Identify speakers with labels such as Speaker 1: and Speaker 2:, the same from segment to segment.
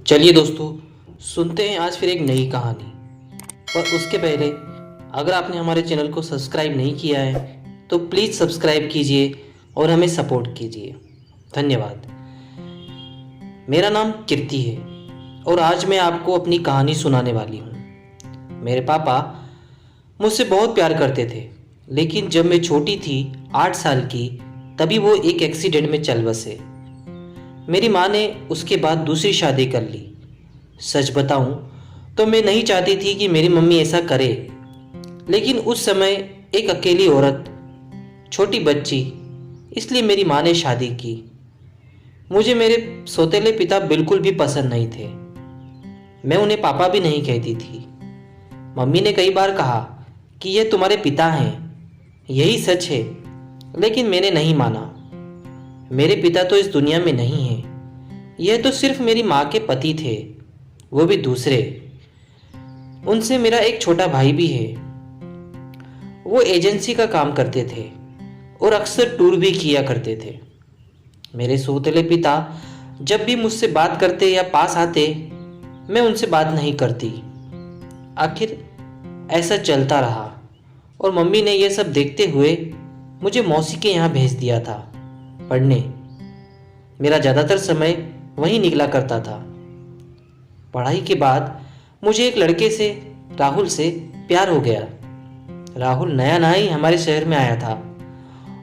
Speaker 1: चलिए दोस्तों, सुनते हैं आज फिर एक नई कहानी। पर उसके पहले अगर आपने हमारे चैनल को सब्सक्राइब नहीं किया है तो प्लीज़ सब्सक्राइब कीजिए और हमें सपोर्ट कीजिए। धन्यवाद। मेरा नाम कीर्ति है और आज मैं आपको अपनी कहानी सुनाने वाली हूँ। मेरे पापा मुझसे बहुत प्यार करते थे, लेकिन जब मैं छोटी थी 8 साल की, तभी वो एक एक्सीडेंट में चल बसे। मेरी माँ ने उसके बाद दूसरी शादी कर ली। सच बताऊं तो मैं नहीं चाहती थी कि मेरी मम्मी ऐसा करे, लेकिन उस समय एक अकेली औरत, छोटी बच्ची, इसलिए मेरी माँ ने शादी की। मुझे मेरे सौतेले पिता बिल्कुल भी पसंद नहीं थे। मैं उन्हें पापा भी नहीं कहती थी। मम्मी ने कई बार कहा कि ये तुम्हारे पिता हैं, यही सच है, लेकिन मैंने नहीं माना। मेरे पिता तो इस दुनिया में नहीं हैं। यह तो सिर्फ मेरी माँ के पति थे, वो भी दूसरे। उनसे मेरा एक छोटा भाई भी है। वो एजेंसी का काम करते थे और अक्सर टूर भी किया करते थे। मेरे सौतेले पिता जब भी मुझसे बात करते या पास आते, मैं उनसे बात नहीं करती। आखिर ऐसा चलता रहा और मम्मी ने यह सब देखते हुए मुझे मौसी के यहाँ भेज दिया था पढ़ने। मेरा ज़्यादातर समय वहीं निकला करता था। पढ़ाई के बाद मुझे एक लड़के से, राहुल से, प्यार हो गया। राहुल नया नया ही हमारे शहर में आया था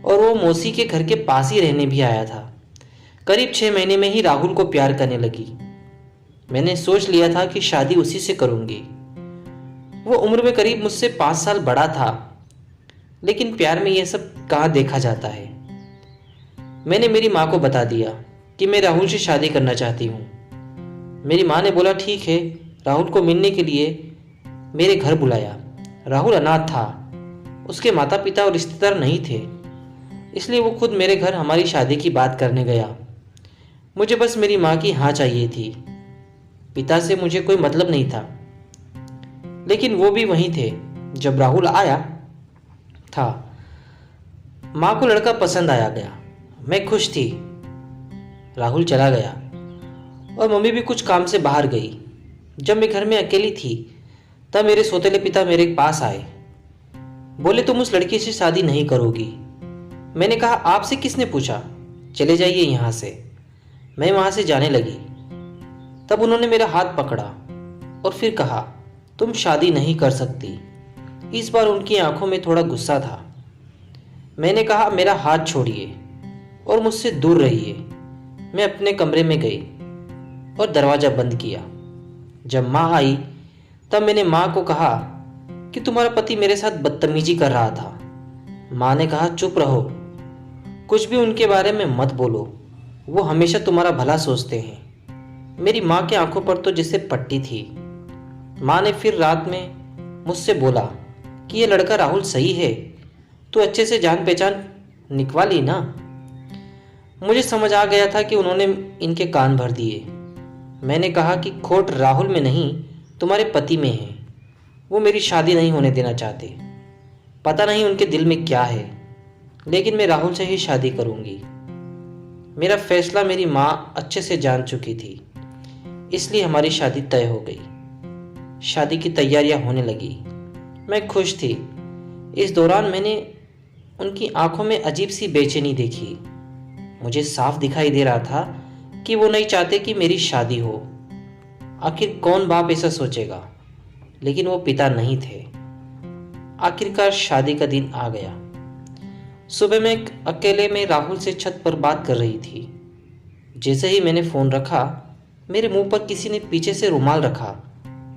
Speaker 1: और वो मौसी के घर के पास ही रहने भी आया था। करीब 6 महीने में ही राहुल को प्यार करने लगी। मैंने सोच लिया था कि शादी उसी से करूँगी। वो उम्र में करीब मुझसे 5 साल बड़ा था, लेकिन प्यार में यह सब कहाँ देखा जाता है। मैंने मेरी माँ को बता दिया कि मैं राहुल से शादी करना चाहती हूँ। मेरी माँ ने बोला ठीक है, राहुल को मिलने के लिए मेरे घर बुलाया। राहुल अनाथ था, उसके माता पिता और रिश्तेदार नहीं थे, इसलिए वो खुद मेरे घर हमारी शादी की बात करने गया। मुझे बस मेरी माँ की हाँ चाहिए थी। पिता से मुझे कोई मतलब नहीं था, लेकिन वो भी वहीं थे जब राहुल आया था। माँ को लड़का पसंद आया गया। मैं खुश थी। राहुल चला गया और मम्मी भी कुछ काम से बाहर गई। जब मैं घर में अकेली थी, तब मेरे सौतेले पिता मेरे पास आए। बोले तुम उस लड़की से शादी नहीं करोगी। मैंने कहा आपसे किसने पूछा, चले जाइए यहाँ से। मैं वहाँ से जाने लगी। तब उन्होंने मेरा हाथ पकड़ा और फिर कहा तुम शादी नहीं कर सकती। इस बार उनकी आंखों में थोड़ा गुस्सा था। मैंने कहा मेरा हाथ छोड़िए और मुझसे दूर रहिए। मैं अपने कमरे में गई और दरवाज़ा बंद किया। जब माँ आई तब मैंने माँ को कहा कि तुम्हारा पति मेरे साथ बदतमीजी कर रहा था। माँ ने कहा चुप रहो, कुछ भी उनके बारे में मत बोलो, वो हमेशा तुम्हारा भला सोचते हैं। मेरी माँ की आंखों पर तो जैसे पट्टी थी। माँ ने फिर रात में मुझसे बोला कि ये लड़का राहुल सही है, तू अच्छे से जान पहचान निकवा ली ना। मुझे समझ आ गया था कि उन्होंने इनके कान भर दिए। मैंने कहा कि खोट राहुल में नहीं, तुम्हारे पति में है। वो मेरी शादी नहीं होने देना चाहते। पता नहीं उनके दिल में क्या है, लेकिन मैं राहुल से ही शादी करूंगी। मेरा फैसला मेरी माँ अच्छे से जान चुकी थी, इसलिए हमारी शादी तय हो गई। शादी की तैयारियां होने लगी। मैं खुश थी। इस दौरान मैंने उनकी आंखों में अजीब सी बेचैनी देखी। मुझे साफ दिखाई दे रहा था कि वो नहीं चाहते कि मेरी शादी हो। आखिर कौन बाप ऐसा सोचेगा, लेकिन वो पिता नहीं थे। आखिरकार शादी का दिन आ गया। सुबह मैं अकेले में राहुल से छत पर बात कर रही थी। जैसे ही मैंने फ़ोन रखा, मेरे मुंह पर किसी ने पीछे से रुमाल रखा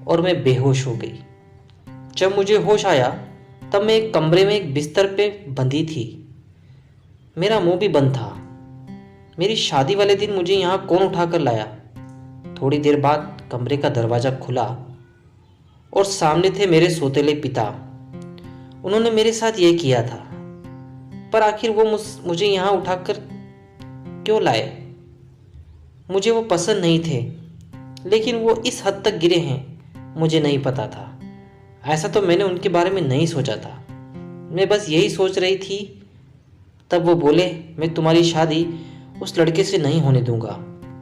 Speaker 1: और मैं बेहोश हो गई। जब मुझे होश आया तब मैं एक कमरे में एक बिस्तर पे बंधी थी। मेरा मुंह भी बंद था। मेरी शादी वाले दिन मुझे यहाँ कौन उठाकर लाया? थोड़ी देर बाद कमरे का दरवाज़ा खुला और सामने थे मेरे सौतेले पिता। उन्होंने मेरे साथ ये किया था, पर आखिर वो मुझे यहाँ उठाकर क्यों लाए? मुझे वो पसंद नहीं थे, लेकिन वो इस हद तक गिरे हैं मुझे नहीं पता था। ऐसा तो मैंने उनके बारे में नहीं सोचा था। मैं बस यही सोच रही थी। तब वो बोले मैं तुम्हारी शादी उस लड़के से नहीं होने दूंगा।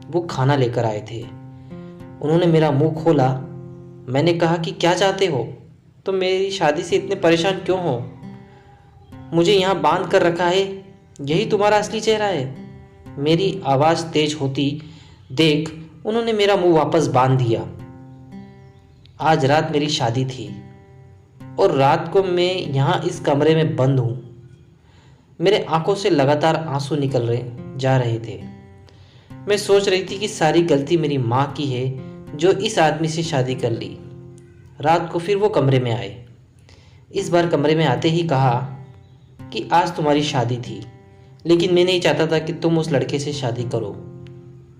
Speaker 1: वो खाना लेकर आए थे। उन्होंने मेरा मुंह खोला। मैंने कहा कि क्या चाहते हो? तुम मेरी शादी से इतने परेशान क्यों हो? मुझे यहाँ बांध कर रखा है, यही तुम्हारा असली चेहरा है? मेरी आवाज़ तेज होती देख उन्होंने मेरा मुंह वापस बांध दिया। आज रात मेरी शादी थी और रात को मैं यहाँ इस कमरे में बंद हूँ। मेरे आंखों से लगातार आंसू निकल जा रहे थे। मैं सोच रही थी कि सारी गलती मेरी माँ की है जो इस आदमी से शादी कर ली। रात को फिर वो कमरे में आए। इस बार कमरे में आते ही कहा कि आज तुम्हारी शादी थी, लेकिन मैं नहीं चाहता था कि तुम उस लड़के से शादी करो।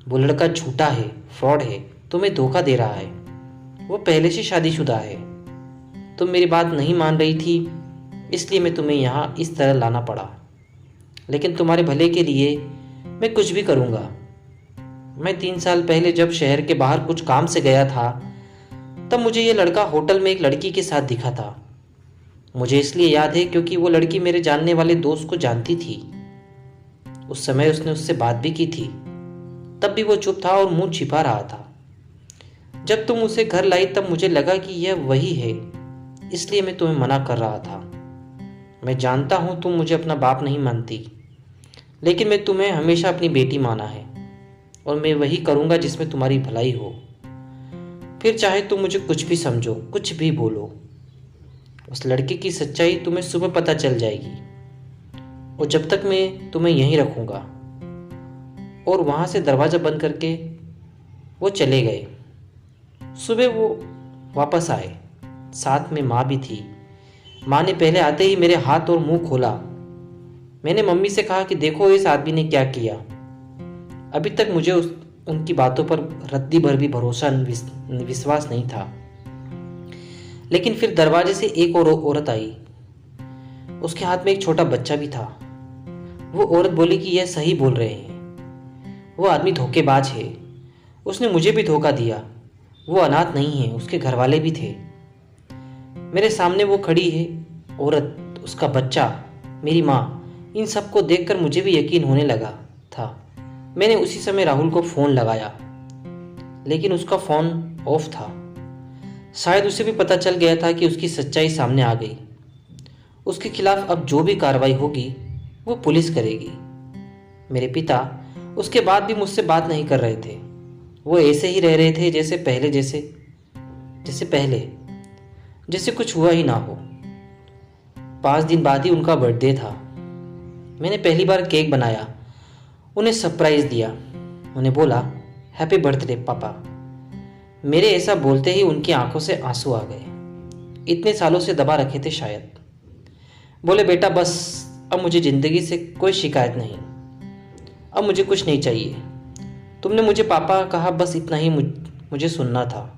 Speaker 1: वो लड़का झूठा है, फ्रॉड है, तुम्हें धोखा दे रहा है। वो पहले से शादीशुदा है। तुम मेरी बात नहीं मान रही थी, इसलिए मैं तुम्हें यहाँ इस तरह लाना पड़ा। लेकिन तुम्हारे भले के लिए मैं कुछ भी करूँगा। मैं 3 साल पहले जब शहर के बाहर कुछ काम से गया था, तब मुझे ये लड़का होटल में एक लड़की के साथ दिखा था। मुझे इसलिए याद है क्योंकि वो लड़की मेरे जानने वाले दोस्त को जानती थी। उस समय उसने उससे बात भी की थी, तब भी वो चुप था और मुंह छिपा रहा था। जब तुम उसे घर लाई तब मुझे लगा कि यह वही है, इसलिए मैं तुम्हें मना कर रहा था। मैं जानता हूँ तुम मुझे अपना बाप नहीं मानती, लेकिन मैं तुम्हें हमेशा अपनी बेटी माना है और मैं वही करूँगा जिसमें तुम्हारी भलाई हो। फिर चाहे तुम मुझे कुछ भी समझो, कुछ भी बोलो। उस लड़के की सच्चाई तुम्हें सुबह पता चल जाएगी और जब तक मैं तुम्हें यहीं रखूँगा। और वहाँ से दरवाज़ा बंद करके वो चले गए। सुबह वो वापस आए, साथ में माँ भी थी। माँ ने पहले आते ही मेरे हाथ और मुंह खोला। मैंने मम्मी से कहा कि देखो इस आदमी ने क्या किया। अभी तक मुझे उनकी बातों पर रत्ती भर भी भरोसा विश्वास नहीं था। लेकिन फिर दरवाजे से एक और औरत आई। उसके हाथ में एक छोटा बच्चा भी था। वो औरत बोली कि यह सही बोल रहे हैं, वो आदमी धोखेबाज है, उसने मुझे भी धोखा दिया। वो अनाथ नहीं है, उसके घर वाले भी थे। मेरे सामने वो खड़ी है औरत, उसका बच्चा, मेरी माँ। इन सब को देखकर मुझे भी यकीन होने लगा था। मैंने उसी समय राहुल को फ़ोन लगाया, लेकिन उसका फ़ोन ऑफ था। शायद उसे भी पता चल गया था कि उसकी सच्चाई सामने आ गई। उसके खिलाफ अब जो भी कार्रवाई होगी वो पुलिस करेगी। मेरे पिता उसके बाद भी मुझसे बात नहीं कर रहे थे। वो ऐसे ही रह रहे थे जैसे पहले जैसे कुछ हुआ ही ना हो। 5 दिन बाद ही उनका बर्थडे था। मैंने पहली बार केक बनाया, उन्हें सरप्राइज़ दिया। उन्हें बोला हैप्पी बर्थडे पापा। मेरे ऐसा बोलते ही उनकी आंखों से आंसू आ गए। इतने सालों से दबा रखे थे शायद। बोले बेटा बस, अब मुझे ज़िंदगी से कोई शिकायत नहीं, अब मुझे कुछ नहीं चाहिए। तुमने मुझे पापा कहा, बस इतना ही मुझे सुनना था।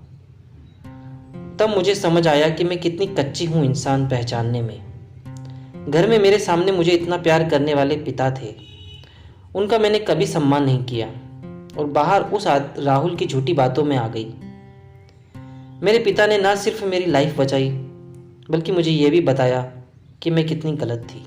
Speaker 1: तब मुझे समझ आया कि मैं कितनी कच्ची हूँ इंसान पहचानने में। घर में मेरे सामने मुझे इतना प्यार करने वाले पिता थे, उनका मैंने कभी सम्मान नहीं किया और बाहर उस राहुल की झूठी बातों में आ गई। मेरे पिता ने ना सिर्फ मेरी लाइफ बचाई, बल्कि मुझे ये भी बताया कि मैं कितनी गलत थी।